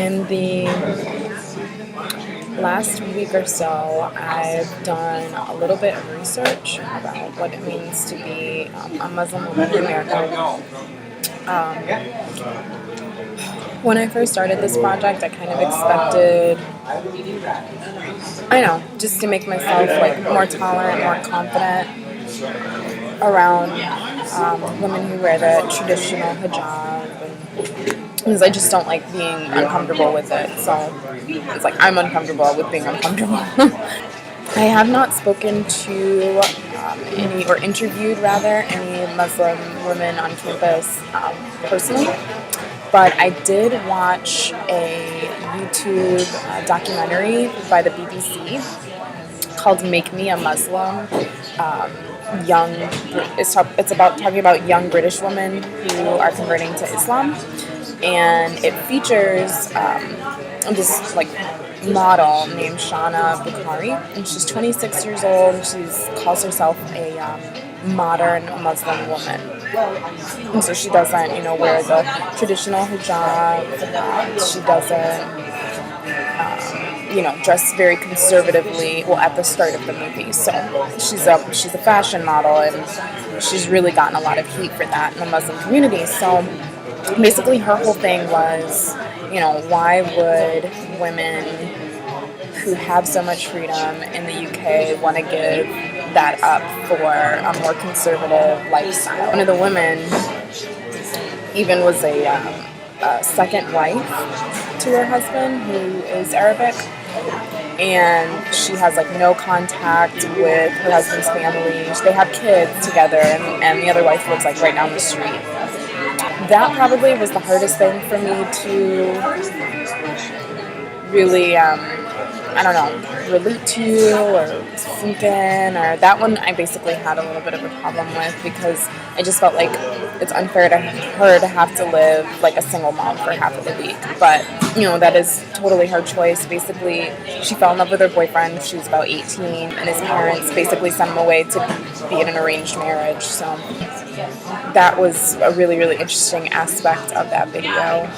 In the last week or so, I've done a little bit of research about what it means to be a Muslim woman in America. When I first started this project, I kind of expected, just to make myself more tolerant, more confident around women who wear the traditional hijab, because I just don't like being uncomfortable with it. So it's like I'm uncomfortable with being uncomfortable. I have not spoken to any, or interviewed rather, any Muslim women on campus personally, but I did watch a YouTube documentary by the BBC called "Make Me a Muslim." It's about talking about young British women who are converting to Islam, and it features this model named Shana Bukhari, and she's 26 years old. And she calls herself a modern Muslim woman, and so she doesn't wear the traditional hijab. She doesn't dress very conservatively, at the start of the movie. So she's a fashion model, and she's really gotten a lot of heat for that in the Muslim community. So basically her whole thing was, why would women who have so much freedom in the UK want to give that up for a more conservative lifestyle? One of the women even was a second wife to her husband, who is Arabic, and she has no contact with her husband's family. They have kids together, and the other wife lives right down the street. That probably was the hardest thing for me to really relate to or sink in, or that one I basically had a little bit of a problem with, because I just felt like it's unfair to her to have to live like a single mom for half of the week. But that is totally her choice. Basically, she fell in love with her boyfriend when she was about 18, and his parents basically sent him away to be in an arranged marriage. So that was a really, really interesting aspect of that video.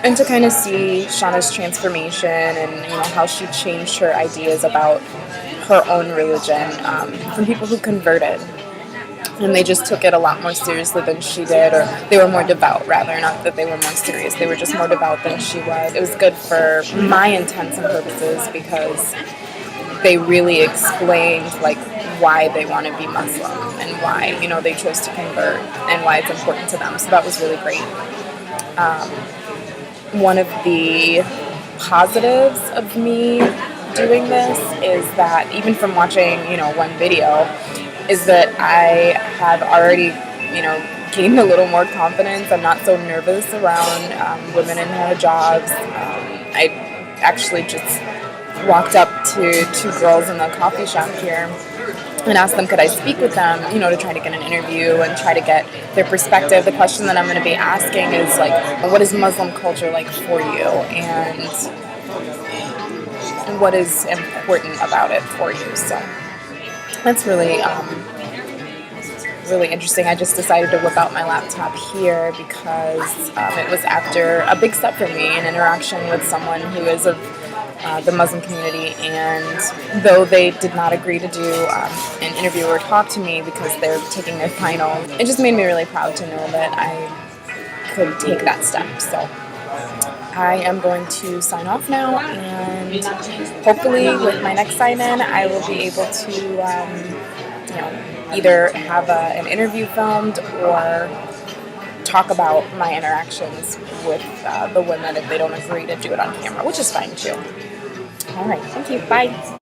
And to kind of see Shauna's transformation and how she changed her ideas about her own religion from people who converted. And they just took it a lot more seriously than she did, or they were more devout, rather. Not that they were more serious, they were just more devout than she was. It was good for my intents and purposes, because they really explained why they want to be Muslim and why they chose to convert and why it's important to them. So that was really great. One of the positives of me doing this is that, even from watching, one video, is that I have already, gained a little more confidence. I'm not so nervous around women in hijabs. I actually just walked up to two girls in the coffee shop here and asked them, could I speak with them, to try to get an interview and try to get their perspective. The question that I'm going to be asking is, what is Muslim culture like for you, and what is important about it for you? So that's really, really interesting. I just decided to whip out my laptop here because it was after a big step for me, an interaction with someone who is of the Muslim community, and though they did not agree to do an interview or talk to me because they're taking their final, it just made me really proud to know that I could take that step. So I am going to sign off now, and hopefully with my next sign-in I will be able to either have an interview filmed or talk about my interactions with the women if they don't agree to do it on camera, which is fine too. All right, thank you. Bye.